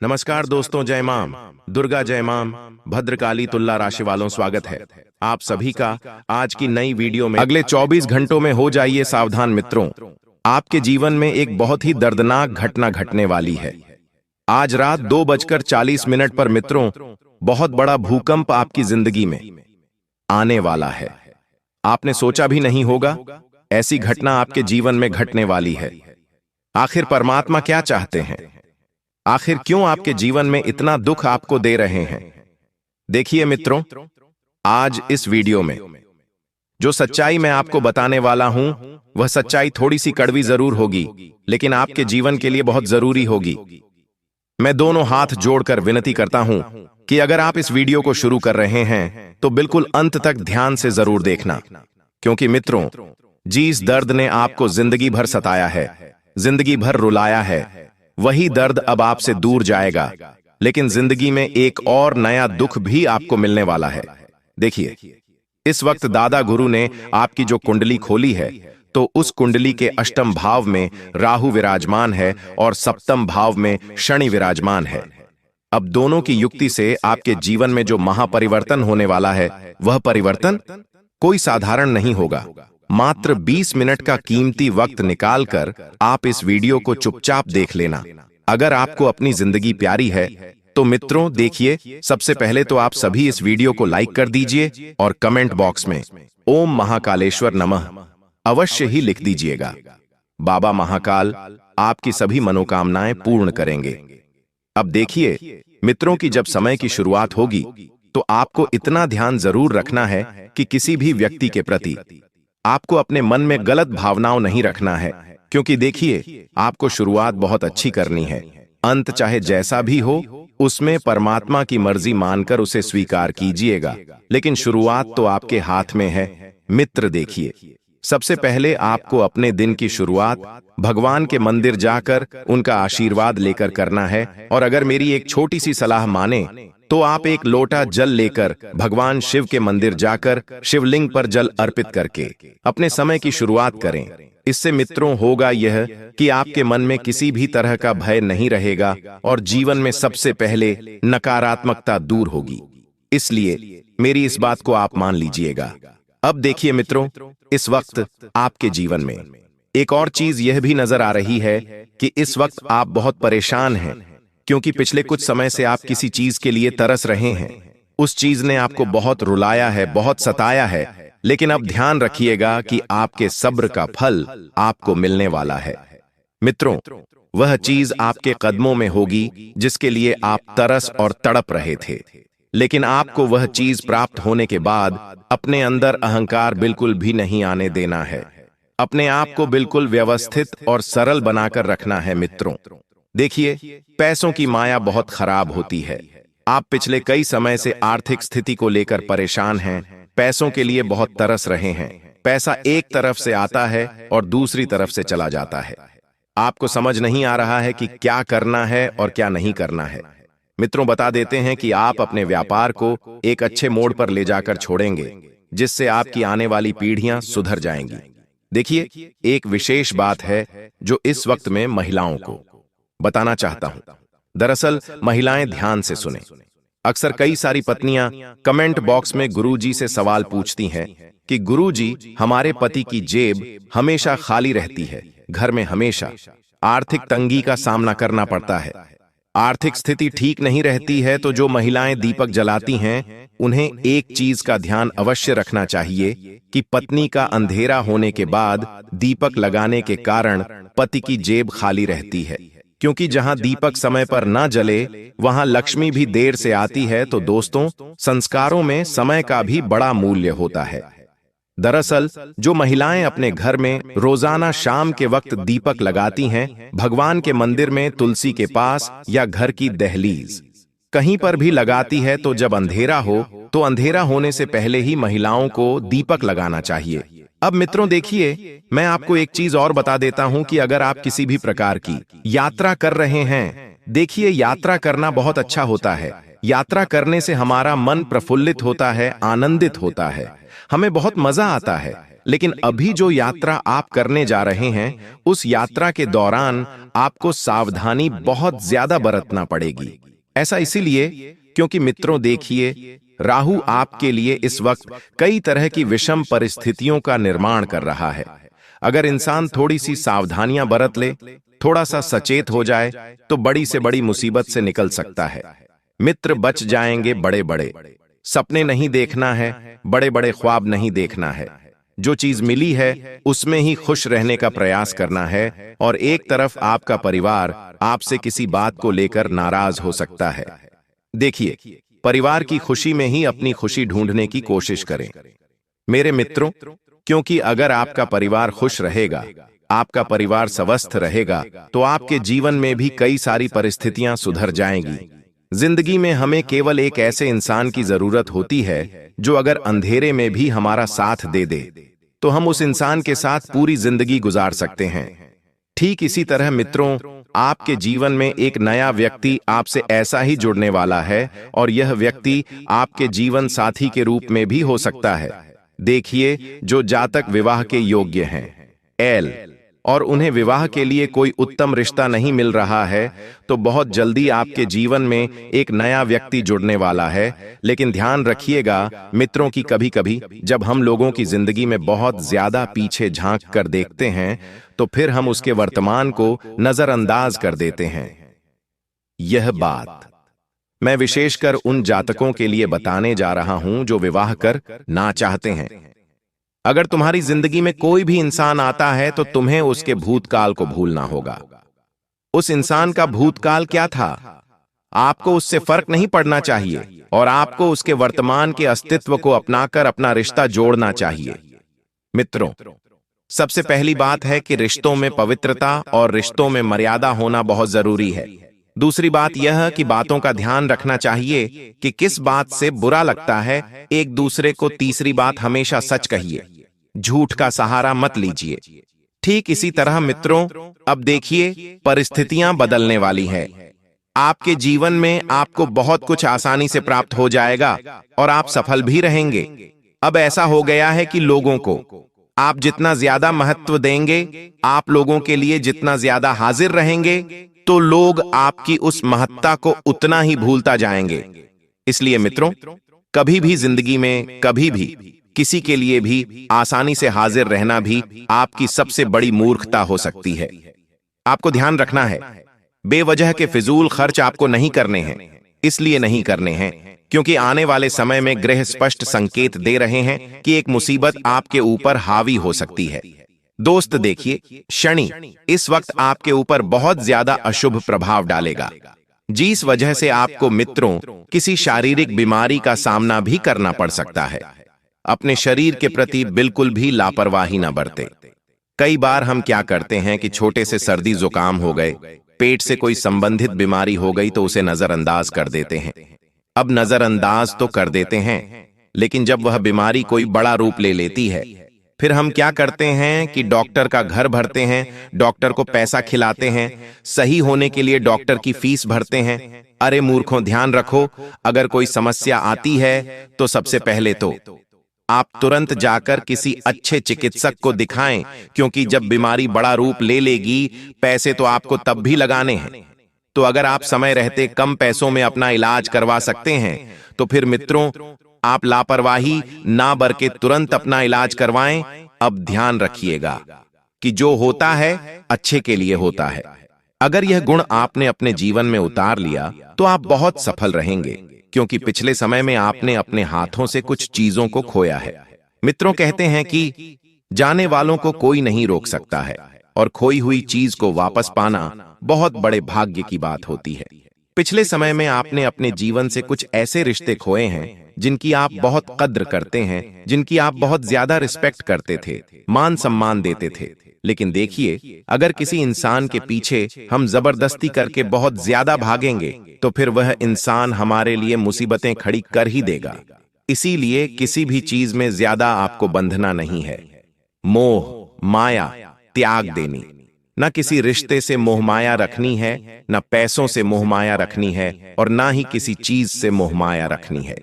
नमस्कार दोस्तों, जय माम दुर्गा, जय माम भद्रकाली, तुला राशि वालों, स्वागत है आप सभी का आज की नई वीडियो में। अगले 24 घंटों में हो जाइए सावधान मित्रों, आपके जीवन में एक बहुत ही दर्दनाक घटना घटने वाली है। आज रात 2:40 पर मित्रों, बहुत बड़ा भूकंप आपकी जिंदगी में आने वाला है। आपने सोचा भी नहीं होगा ऐसी घटना आपके जीवन में घटने वाली है। आखिर परमात्मा क्या चाहते हैं? आखिर क्यों आपके जीवन में इतना दुख आपको दे रहे हैं? देखिए मित्रों, आज इस वीडियो में जो सच्चाई मैं आपको बताने वाला हूं, वह सच्चाई थोड़ी सी कड़वी जरूर होगी, लेकिन आपके जीवन के लिए बहुत जरूरी होगी। मैं दोनों हाथ जोड़कर विनती करता हूं कि अगर आप इस वीडियो को शुरू कर रहे हैं तो बिल्कुल अंत तक ध्यान से जरूर देखना, क्योंकि मित्रों, जिस दर्द ने आपको जिंदगी भर सताया है, जिंदगी भर रुलाया है, वही दर्द अब आपसे दूर जाएगा, लेकिन जिंदगी में एक और नया दुख भी आपको मिलने वाला है। देखिए, इस वक्त दादा गुरु ने आपकी जो कुंडली खोली है, तो उस कुंडली के अष्टम भाव में राहु विराजमान है और सप्तम भाव में शनि विराजमान है। अब दोनों की युक्ति से आपके जीवन में जो महापरिवर्तन होने वाला है, वह परिवर्तन कोई साधारण नहीं होगा। मात्र 20 मिनट का कीमती वक्त निकालकर आप इस वीडियो को चुपचाप देख लेना। अगर आपको अपनी जिंदगी प्यारी है तो मित्रों देखिए, सबसे पहले तो आप सभी इस वीडियो को लाइक कर दीजिए और कमेंट बॉक्स में ओम महाकालेश्वर नमः अवश्य ही लिख दीजिएगा। बाबा महाकाल आपकी सभी मनोकामनाएं पूर्ण करेंगे। अब देखिए मित्रों, की जब समय की शुरुआत होगी तो आपको इतना ध्यान जरूर रखना है कि किसी भी व्यक्ति के प्रति आपको अपने मन में गलत भावनाओं नहीं रखना है, क्योंकि देखिए, आपको शुरुआत बहुत अच्छी करनी है। अंत चाहे जैसा भी हो, उसमें परमात्मा की मर्जी मानकर उसे स्वीकार कीजिएगा, लेकिन शुरुआत तो आपके हाथ में है। मित्र देखिए, सबसे पहले आपको अपने दिन की शुरुआत भगवान के मंदिर जाकर उनका आशीर्वाद लेकर करना है। और अगर मेरी एक छोटी सी सलाह माने तो आप एक लोटा जल लेकर भगवान शिव के मंदिर जाकर शिवलिंग पर जल अर्पित करके अपने समय की शुरुआत करें। इससे मित्रों होगा यह कि आपके मन में किसी भी तरह का भय नहीं रहेगा और जीवन में सबसे पहले नकारात्मकता दूर होगी। इसलिए मेरी इस बात को आप मान लीजिएगा। अब देखिए मित्रों, इस वक्त आपके जीवन में एक और चीज यह भी नजर आ रही है कि इस वक्त आप बहुत परेशान हैं, क्योंकि पिछले कुछ समय से आप किसी चीज के लिए तरस रहे हैं। उस चीज ने आपको बहुत रुलाया है, बहुत सताया है, लेकिन अब ध्यान रखिएगा कि आपके सब्र का फल आपको मिलने वाला है। मित्रों, वह चीज आपके कदमों में होगी जिसके लिए आप तरस और तड़प रहे थे, लेकिन आपको वह चीज प्राप्त होने के बाद अपने अंदर अहंकार बिल्कुल भी नहीं आने देना है। अपने आप को बिल्कुल व्यवस्थित और सरल बनाकर रखना है। मित्रों देखिए, पैसों की माया बहुत खराब होती है। आप पिछले कई समय से आर्थिक स्थिति को लेकर परेशान हैं, पैसों के लिए बहुत तरस रहे हैं। पैसा एक तरफ से आता है और दूसरी तरफ से चला जाता है। आपको समझ नहीं आ रहा है कि क्या करना है और क्या नहीं करना है। मित्रों, बता देते हैं कि आप अपने व्यापार को एक अच्छे मोड़ पर ले जाकर छोड़ेंगे, जिससे आपकी आने वाली पीढ़ियां सुधर जाएंगी। देखिए, एक विशेष बात है जो इस वक्त में महिलाओं को बताना चाहता हूं। दरअसल महिलाएं ध्यान से सुने। अक्सर कई सारी पत्नियां कमेंट बॉक्स में गुरुजी से सवाल पूछती हैं कि गुरुजी, हमारे पति की जेब हमेशा खाली रहती है, घर में हमेशा आर्थिक तंगी का सामना करना पड़ता है, आर्थिक स्थिति ठीक नहीं रहती है। तो जो महिलाएं दीपक जलाती हैं, उन्हें एक चीज का ध्यान अवश्य रखना चाहिए कि पत्नी का अंधेरा होने के बाद दीपक लगाने के कारण पति की जेब खाली रहती है, क्योंकि जहां दीपक समय पर न जले वहां लक्ष्मी भी देर से आती है। तो दोस्तों, संस्कारों में समय का भी बड़ा मूल्य होता है। दरअसल जो महिलाएं अपने घर में रोजाना शाम के वक्त दीपक लगाती हैं, भगवान के मंदिर में, तुलसी के पास या घर की दहलीज कहीं पर भी लगाती है, तो जब अंधेरा हो तो अंधेरा होने से पहले ही महिलाओं को दीपक लगाना चाहिए। अब मित्रों देखिए, मैं आपको एक चीज और बता देता हूं कि अगर आप किसी भी प्रकार की यात्रा कर रहे हैं, देखिए, यात्रा करना बहुत अच्छा होता है। यात्रा करने से हमारा मन प्रफुल्लित होता है, आनंदित होता है, हमें बहुत मजा आता है। लेकिन अभी जो यात्रा आप करने जा रहे हैं, उस यात्रा के दौरान आपको सावधानी बहुत ज्यादा बरतना पड़ेगी। ऐसा इसीलिए क्योंकि मित्रों देखिए, राहु आपके लिए इस वक्त कई तरह की विषम परिस्थितियों का निर्माण कर रहा है। अगर इंसान थोड़ी सी सावधानियां बरत ले, थोड़ा सा सचेत हो जाए, तो बड़ी से बड़ी मुसीबत से निकल सकता है। मित्र बच जाएंगे बड़े बड़े। सपने नहीं देखना है, बड़े बड़े ख्वाब नहीं देखना है। जो चीज मिली है उसमें ही खुश रहने का प्रयास करना है। और एक तरफ आपका परिवार आपसे किसी बात को लेकर नाराज हो सकता है। देखिए, परिवार की खुशी में ही अपनी खुशी ढूंढने की कोशिश करें मेरे मित्रों, क्योंकि अगर आपका परिवार खुश रहेगा, आपका परिवार स्वस्थ रहेगा, तो आपके जीवन में भी कई सारी परिस्थितियां सुधर जाएंगी। जिंदगी में हमें केवल एक ऐसे इंसान की जरूरत होती है जो अगर अंधेरे में भी हमारा साथ दे दे, तो हम उस इंसान के साथ पूरी जिंदगी गुजार सकते हैं। ठीक इसी तरह मित्रों, आपके जीवन में एक नया व्यक्ति आपसे ऐसा ही जुड़ने वाला है, और यह व्यक्ति आपके जीवन साथी के रूप में भी हो सकता है। देखिए, जो जातक विवाह के योग्य हैं एल और उन्हें विवाह के लिए कोई उत्तम रिश्ता नहीं मिल रहा है, तो बहुत जल्दी आपके जीवन में एक नया व्यक्ति जुड़ने वाला है। लेकिन ध्यान रखिएगा मित्रों की कभी कभी जब हम लोगों की जिंदगी में बहुत ज्यादा पीछे झांक कर देखते हैं, तो फिर हम उसके वर्तमान को नजरअंदाज कर देते हैं। यह बात मैं विशेषकर उन जातकों के लिए बताने जा रहा हूं जो विवाह कर ना चाहते हैं। अगर तुम्हारी जिंदगी में कोई भी इंसान आता है, तो तुम्हें उसके भूतकाल को भूलना होगा। उस इंसान का भूतकाल क्या था, आपको उससे फर्क नहीं पड़ना चाहिए, और आपको उसके वर्तमान के अस्तित्व को अपनाकर अपना रिश्ता जोड़ना चाहिए। मित्रों, सबसे पहली बात है कि रिश्तों में पवित्रता और रिश्तों में मर्यादा होना बहुत जरूरी है। दूसरी बात यह कि बातों का ध्यान रखना चाहिए कि किस बात से बुरा लगता है एक दूसरे को। तीसरी बात, हमेशा सच कहिए, झूठ का सहारा मत लीजिए। ठीक इसी तरह मित्रों, अब देखिए, परिस्थितियां बदलने वाली है। आपके जीवन में आपको बहुत कुछ आसानी से प्राप्त हो जाएगा और आप सफल भी रहेंगे। अब ऐसा हो गया है कि लोगों को आप जितना ज्यादा महत्व देंगे, आप लोगों के लिए जितना ज्यादा हाजिर रहेंगे, तो लोग आपकी उस महत्ता को उतना ही भूलता जाएंगे। इसलिए मित्रों, कभी भी जिंदगी में कभी भी किसी के लिए भी आसानी से हाजिर रहना भी आपकी सबसे बड़ी मूर्खता हो सकती है। आपको ध्यान रखना है, बेवजह के फिजूल खर्च आपको नहीं करने हैं। इसलिए नहीं करने हैं क्योंकि आने वाले समय में ग्रह स्पष्ट संकेत दे रहे हैं कि एक मुसीबत आपके ऊपर हावी हो सकती है। दोस्त देखिए, शनि इस वक्त आपके ऊपर बहुत ज्यादा अशुभ प्रभाव डालेगा, जिस वजह से आपको मित्रों किसी शारीरिक बीमारी का सामना भी करना पड़ सकता है। अपने शरीर के प्रति बिल्कुल भी लापरवाही न बरते। कई बार हम क्या करते हैं कि छोटे से सर्दी जुकाम हो गए, पेट से कोई संबंधित बीमारी हो गई, तो उसे नजरअंदाज कर देते हैं। अब नजरअंदाज तो कर देते हैं, लेकिन जब वह बीमारी कोई बड़ा रूप ले लेती है, फिर हम क्या करते हैं कि डॉक्टर का घर भरते हैं, डॉक्टर को पैसा खिलाते हैं, सही होने के लिए डॉक्टर की फीस भरते हैं। अरे मूर्खों, ध्यान रखो, अगर कोई समस्या आती है तो सबसे पहले तो आप तुरंत जाकर किसी अच्छे चिकित्सक को दिखाएं, क्योंकि जब बीमारी बड़ा रूप ले लेगी, पैसे तो आपको तब भी लगाने हैं। तो अगर आप समय रहते कम पैसों में अपना इलाज करवा सकते हैं, तो फिर मित्रों आप लापरवाही ना बरके तुरंत अपना इलाज करवाएं। अब ध्यान रखिएगा कि जो होता है अच्छे के लिए होता है। अगर यह गुण आपने अपने जीवन में उतार लिया, तो आप बहुत सफल रहेंगे, क्योंकि पिछले समय में आपने अपने हाथों से कुछ चीजों को खोया है। मित्रों कहते हैं कि जाने वालों को कोई नहीं रोक सकता है, और खोई हुई चीज को वापस पाना बहुत बड़े भाग्य की बात होती है। पिछले समय में आपने अपने जीवन से कुछ ऐसे रिश्ते खोए हैं जिनकी आप बहुत कद्र करते हैं, जिनकी आप बहुत ज्यादा रिस्पेक्ट करते थे, मान सम्मान देते थे। लेकिन देखिए, अगर किसी इंसान के पीछे हम जबरदस्ती करके बहुत ज्यादा भागेंगे, तो फिर वह इंसान हमारे लिए मुसीबतें खड़ी कर ही देगा। इसीलिए किसी भी चीज में ज्यादा आपको बंधना नहीं है। मोह माया त्याग देनी, न किसी रिश्ते से मोह माया रखनी है, न पैसों से मोह माया रखनी है, और ना ही किसी चीज से मोह माया रखनी है।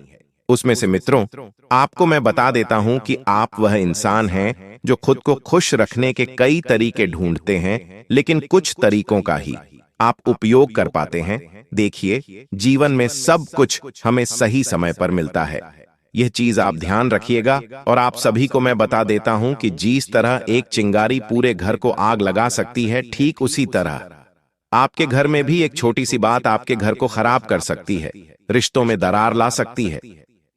उसमें से मित्रों, आपको मैं बता देता हूं कि आप वह इंसान हैं जो खुद को खुश रखने के कई तरीके ढूंढते हैं, लेकिन कुछ तरीकों का ही आप उपयोग कर पाते हैं। देखिए, जीवन में सब कुछ हमें सही समय पर मिलता है। यह चीज आप ध्यान रखिएगा। और आप सभी को मैं बता देता हूं कि जिस तरह एक चिंगारी पूरे घर को आग लगा सकती है, ठीक उसी तरह आपके घर में भी एक छोटी सी बात आपके घर को खराब कर सकती है, रिश्तों में दरार ला सकती है।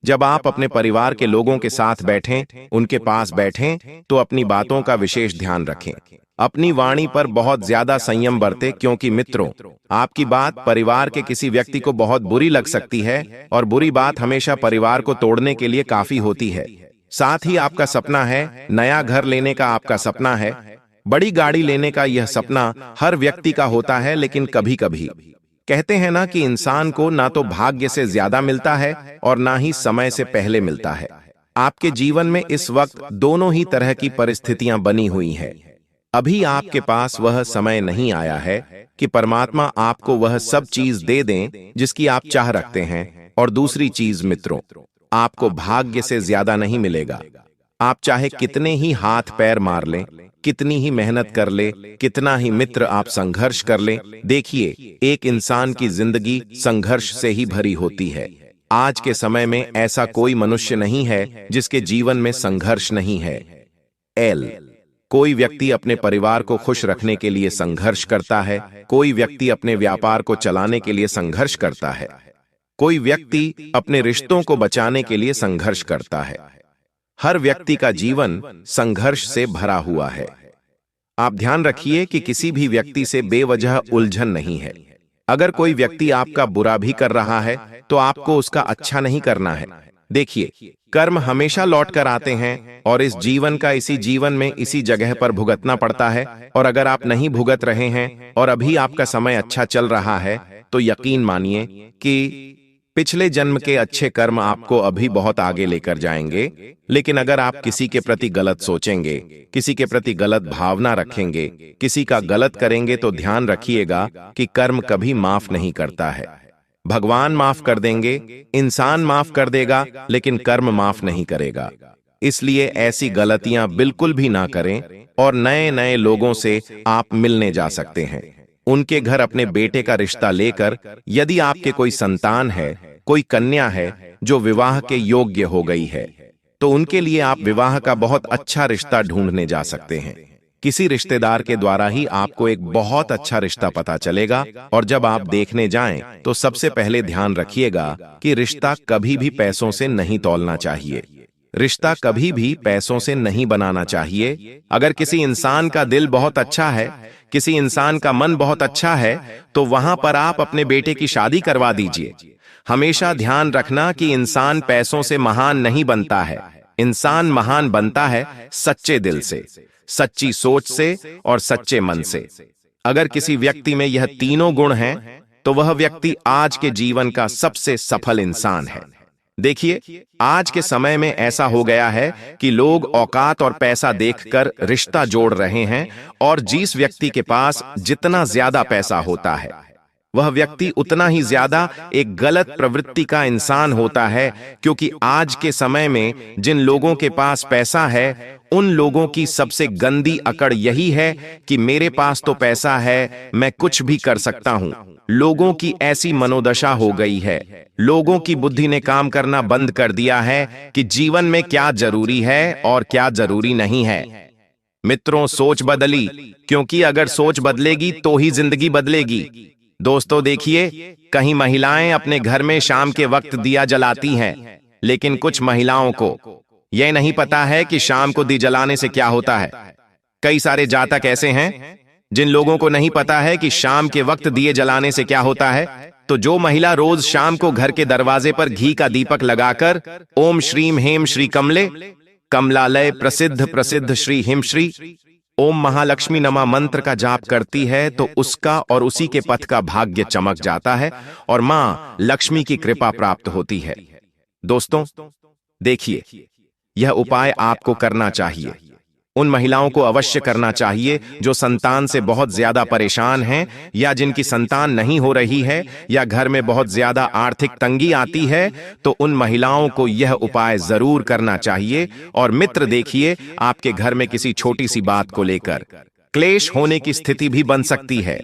जब आप अपने परिवार के लोगों के साथ बैठें, उनके पास बैठें, तो अपनी बातों का विशेष ध्यान रखें। अपनी वाणी पर बहुत ज्यादा संयम बरतें, क्योंकि मित्रों, आपकी बात परिवार के किसी व्यक्ति को बहुत बुरी लग सकती है, और बुरी बात हमेशा परिवार को तोड़ने के लिए काफी होती है। साथ ही आपका सपना है, नया घर लेने का आपका सपना है, बड़ी गाड़ी लेने का यह सपना हर व्यक्ति का होता है। लेकिन कभी कभी कहते हैं ना कि इंसान को ना तो भाग्य से ज्यादा मिलता है और ना ही समय से पहले मिलता है। आपके जीवन में इस वक्त दोनों ही तरह की परिस्थितियां बनी हुई हैं। अभी आपके पास वह समय नहीं आया है कि परमात्मा आपको वह सब चीज दे दें जिसकी आप चाह रखते हैं। और दूसरी चीज मित्रों, आपको भाग्य से ज्यादा नहीं मिलेगा। आप चाहे कितने ही हाथ पैर मार लें, कितनी ही मेहनत कर ले, कितना ही मित्र आप संघर्ष कर ले, देखिए, एक इंसान की जिंदगी संघर्ष से ही भरी होती है। आज के समय में ऐसा कोई मनुष्य नहीं है जिसके जीवन में संघर्ष नहीं है। कोई व्यक्ति अपने परिवार को खुश रखने के लिए संघर्ष करता है, कोई व्यक्ति अपने व्यापार को चलाने के लिए संघर्ष करता है, कोई व्यक्ति अपने रिश्तों को बचाने के लिए संघर्ष करता है। हर व्यक्ति का जीवन संघर्ष से भरा हुआ है। आप ध्यान रखिए कि किसी भी व्यक्ति से बेवजह उलझन नहीं है। अगर कोई व्यक्ति आपका बुरा भी कर रहा है तो आपको उसका अच्छा नहीं करना है। देखिए, कर्म हमेशा लौट कर आते हैं और इस जीवन का इसी जीवन में इसी जगह पर भुगतना पड़ता है। और अगर आप नहीं भुगत रहे हैं और अभी आपका समय अच्छा चल रहा है, तो यकीन मानिए कि पिछले जन्म के अच्छे कर्म आपको अभी बहुत आगे लेकर जाएंगे। लेकिन अगर आप किसी के प्रति गलत सोचेंगे, किसी के प्रति गलत भावना रखेंगे, किसी का गलत करेंगे, तो ध्यान रखिएगा कि कर्म कभी माफ नहीं करता है। भगवान माफ कर देंगे, इंसान माफ कर देगा, लेकिन कर्म माफ नहीं करेगा। इसलिए ऐसी गलतियां बिल्कुल भी ना करें। और नए नए लोगों से आप मिलने जा सकते हैं। उनके घर अपने बेटे का रिश्ता लेकर, यदि आपके कोई संतान है, कोई कन्या है जो विवाह के योग्य हो गई है, तो उनके लिए आप विवाह का बहुत अच्छा रिश्ता ढूंढने जा सकते हैं। किसी रिश्तेदार के द्वारा ही आपको एक बहुत अच्छा रिश्ता पता चलेगा। और जब आप देखने जाएं, तो सबसे पहले ध्यान रखिएगा कि रिश्ता कभी भी पैसों से नहीं तौलना चाहिए। रिश्ता कभी भी पैसों से नहीं बनाना चाहिए। अगर किसी इंसान का दिल बहुत अच्छा है, किसी इंसान का मन बहुत अच्छा है, तो वहां पर आप अपने बेटे की शादी करवा दीजिए। हमेशा ध्यान रखना कि इंसान पैसों से महान नहीं बनता है। इंसान महान बनता है सच्चे दिल से, सच्ची सोच से और सच्चे मन से। अगर किसी व्यक्ति में यह तीनों गुण हैं, तो वह व्यक्ति आज के जीवन का सबसे सफल इंसान है। देखिए, आज के समय में ऐसा हो गया है कि लोग औकात और पैसा देखकर रिश्ता जोड़ रहे हैं। और जिस व्यक्ति के पास जितना ज्यादा पैसा होता है, वह व्यक्ति उतना ही ज्यादा एक गलत प्रवृत्ति का इंसान होता है। क्योंकि आज के समय में जिन लोगों के पास पैसा है, उन लोगों की सबसे गंदी अकड़ यही है कि मेरे पास तो पैसा है, मैं कुछ भी कर सकता हूं। लोगों की ऐसी मनोदशा हो गई है, लोगों की बुद्धि ने काम करना बंद कर दिया है कि जीवन में क्या जरूरी है और क्या जरूरी नहीं है। मित्रों, सोच बदली, क्योंकि अगर सोच बदलेगी तो ही जिंदगी बदलेगी। दोस्तों देखिए, कहीं महिलाएं अपने घर में शाम के वक्त दिया जलाती हैं, लेकिन कुछ महिलाओं को यह नहीं पता है कि शाम को दिया जलाने से क्या होता है। कई सारे जातक ऐसे हैं जिन लोगों को नहीं पता है कि शाम के वक्त दिए जलाने से क्या होता है। तो जो महिला रोज शाम को घर के दरवाजे पर घी का दीपक लगाकर ओम श्रीम हेम श्री कमले कमलालय प्रसिद्ध प्रसिद्ध श्री हिम श्री ओम महालक्ष्मी नमा मंत्र का जाप करती है, तो उसका और उसी के पथ का भाग्य चमक जाता है और मां लक्ष्मी की कृपा प्राप्त होती है। दोस्तों देखिए, यह उपाय आपको करना चाहिए। उन महिलाओं को अवश्य करना चाहिए जो संतान से बहुत ज्यादा परेशान हैं या जिनकी संतान नहीं हो रही है या घर में बहुत ज्यादा आर्थिक तंगी आती है, तो उन महिलाओं को यह उपाय जरूर करना चाहिए। और मित्र देखिए, आपके घर में किसी छोटी सी बात को लेकर क्लेश होने की स्थिति भी बन सकती है,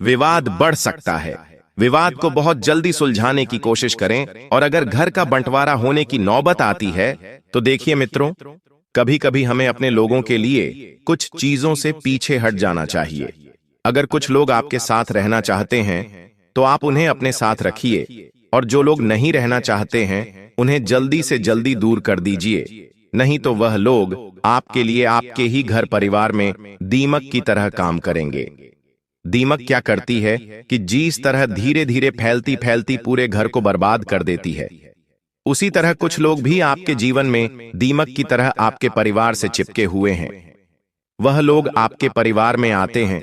विवाद बढ़ सकता है। विवाद को बहुत जल्दी सुलझाने की कोशिश करें। और अगर घर का बंटवारा होने की नौबत आती है तो देखिए मित्रों, कभी कभी हमें अपने लोगों के लिए कुछ चीजों से पीछे हट जाना चाहिए। अगर कुछ लोग आपके साथ रहना चाहते हैं तो आप उन्हें अपने साथ रखिए, और जो लोग नहीं रहना चाहते हैं उन्हें जल्दी से जल्दी दूर कर दीजिए। नहीं तो वह लोग आपके लिए आपके ही घर परिवार में दीमक की तरह काम करेंगे। दीमक क्या करती है कि जिस तरह धीरे धीरे फैलती फैलती पूरे घर को बर्बाद कर देती है, उसी तरह कुछ लोग भी आपके जीवन में दीमक की तरह आपके परिवार से चिपके हुए हैं। वह लोग आपके परिवार में आते हैं,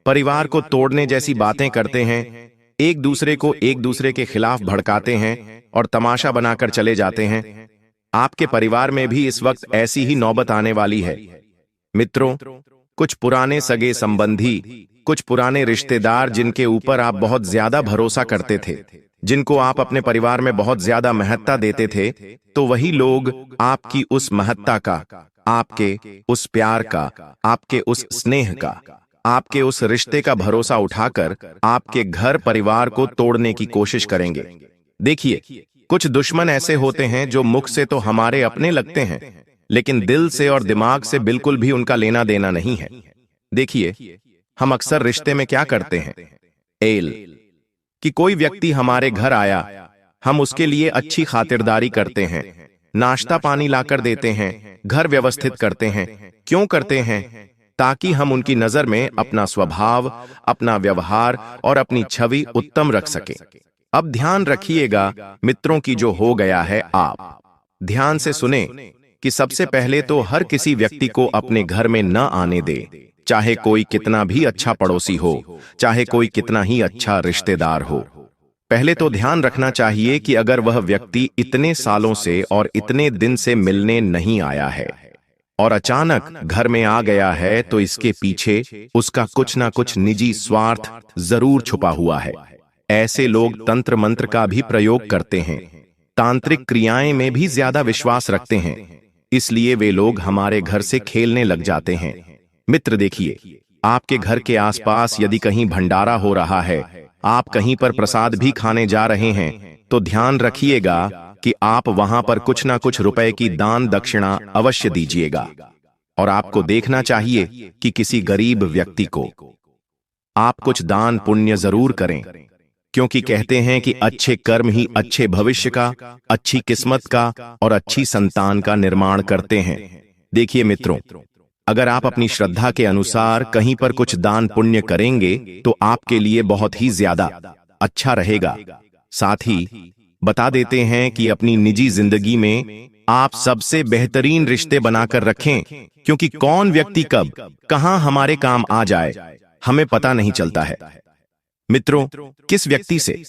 परिवार को तोड़ने जैसी बातें करते हैं, एक दूसरे को एक दूसरे के खिलाफ भड़काते हैं और तमाशा बनाकर चले जाते हैं। आपके परिवार में भी इस वक्त ऐसी ही नौबत आने वाली है। मित्रों, कुछ पुराने सगे संबंधी, कुछ पुराने रिश्तेदार जिनके ऊपर आप बहुत ज्यादा भरोसा करते थे, जिनको आप अपने परिवार में बहुत ज्यादा महत्ता देते थे, तो वही लोग आपकी उस महत्ता का, आपके उस प्यार का, आपके उस स्नेह का, आपके उस रिश्ते का भरोसा उठाकर आपके घर परिवार को तोड़ने की कोशिश करेंगे। देखिए, कुछ दुश्मन ऐसे होते हैं जो मुख से तो हमारे अपने लगते हैं, लेकिन दिल से और दिमाग से बिल्कुल भी उनका लेना देना नहीं है। देखिए, हम अक्सर रिश्ते में क्या करते हैं कि कोई व्यक्ति हमारे घर आया, हम उसके लिए अच्छी खातिरदारी करते हैं, नाश्ता पानी लाकर देते हैं, घर व्यवस्थित करते हैं। क्यों करते हैं? ताकि हम उनकी नजर में अपना स्वभाव, अपना व्यवहार और अपनी छवि उत्तम रख सके। अब ध्यान रखिएगा मित्रों की जो हो गया है, आप ध्यान से सुने कि सबसे पहले तो हर किसी व्यक्ति को अपने घर में न आने दे, चाहे कोई कितना भी अच्छा पड़ोसी हो, चाहे कोई कितना ही अच्छा रिश्तेदार हो। पहले तो ध्यान रखना चाहिए कि अगर वह व्यक्ति इतने सालों से और इतने दिन से मिलने नहीं आया है और अचानक घर में आ गया है, तो इसके पीछे उसका कुछ ना कुछ निजी स्वार्थ जरूर छुपा हुआ है। ऐसे लोग तंत्र मंत्र का भी प्रयोग करते हैं, तांत्रिक क्रियाएं में भी ज्यादा विश्वास रखते हैं, इसलिए वे लोग हमारे घर से खेलने लग जाते हैं। मित्र देखिए, आपके घर के आसपास यदि कहीं भंडारा हो रहा है, आप कहीं पर प्रसाद भी खाने जा रहे हैं, तो ध्यान रखिएगा कि आप वहां पर कुछ ना कुछ रुपए की दान दक्षिणा अवश्य दीजिएगा। और आपको देखना चाहिए कि किसी गरीब व्यक्ति को आप कुछ दान पुण्य जरूर करें, क्योंकि कहते हैं कि अच्छे कर्म ही अच्छे भविष्य का, अच्छी किस्मत का और अच्छी संतान का निर्माण करते हैं। देखिए मित्रों, अगर आप अपनी श्रद्धा के अनुसार कहीं पर कुछ दान पुण्य करेंगे तो आपके लिए बहुत ही ज्यादा अच्छा रहेगा। साथ ही बता देते हैं कि अपनी निजी जिंदगी में आप सबसे बेहतरीन रिश्ते बनाकर रखें, क्योंकि कौन व्यक्ति कब कहां हमारे काम आ जाए हमें पता नहीं चलता है। मित्रों, किस व्यक्ति से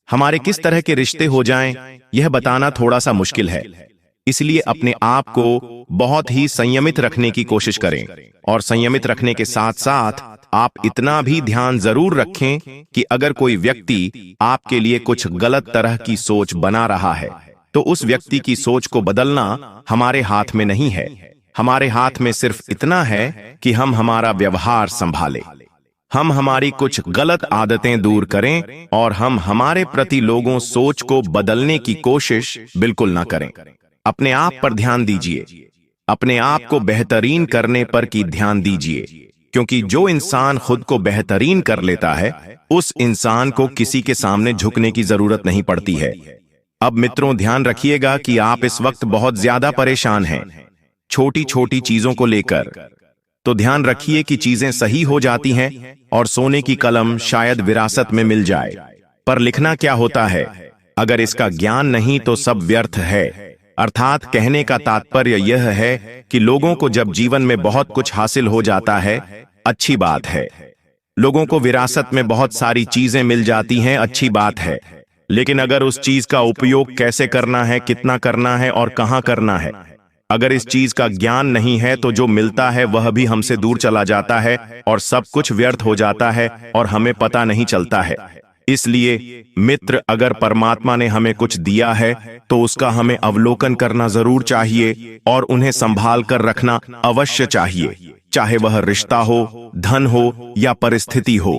हमारे किस तरह के रिश्ते हो जाएं, यह बताना थोड़ा सा मुश्किल है। इसलिए अपने आप को बहुत ही संयमित रखने की कोशिश करें, और संयमित रखने के साथ साथ आप इतना भी ध्यान जरूर रखें कि अगर कोई व्यक्ति आपके लिए कुछ गलत तरह की सोच बना रहा है, तो उस व्यक्ति की सोच को बदलना हमारे हाथ में नहीं है। हमारे हाथ में सिर्फ इतना है कि हम हमारा व्यवहार संभालें, हम हमारी कुछ गलत आदतें दूर करें, और हम हमारे प्रति लोगों सोच को बदलने की कोशिश बिल्कुल ना करें। अपने आप पर ध्यान दीजिए, अपने आप को बेहतरीन करने पर की ध्यान दीजिए, क्योंकि जो इंसान खुद को बेहतरीन कर लेता है, उस इंसान को किसी के सामने झुकने की जरूरत नहीं पड़ती है। अब मित्रों, ध्यान रखिएगा कि आप इस वक्त बहुत ज्यादा परेशान हैं छोटी छोटी चीजों को लेकर। तो ध्यान रखिए कि चीजें सही हो जाती हैं, और सोने की कलम शायद विरासत में मिल जाए, पर लिखना क्या होता है, अगर इसका ज्ञान नहीं तो सब व्यर्थ है। अर्थात कहने का तात्पर्य यह है कि लोगों को जब जीवन में बहुत कुछ हासिल हो जाता है, अच्छी बात है। लोगों को विरासत में बहुत सारी चीजें मिल जाती हैं, अच्छी बात है। लेकिन अगर उस चीज का उपयोग कैसे करना है, कितना करना है और कहां करना है, अगर इस चीज का ज्ञान नहीं है तो जो मिलता है वह भी हमसे दूर चला जाता है और सब कुछ व्यर्थ हो जाता है और हमें पता नहीं चलता है। इसलिए मित्र, अगर परमात्मा ने हमें कुछ दिया है तो उसका हमें अवलोकन करना जरूर चाहिए और उन्हें संभाल कर रखना अवश्य चाहिए, चाहे वह रिश्ता हो, धन हो या परिस्थिति हो।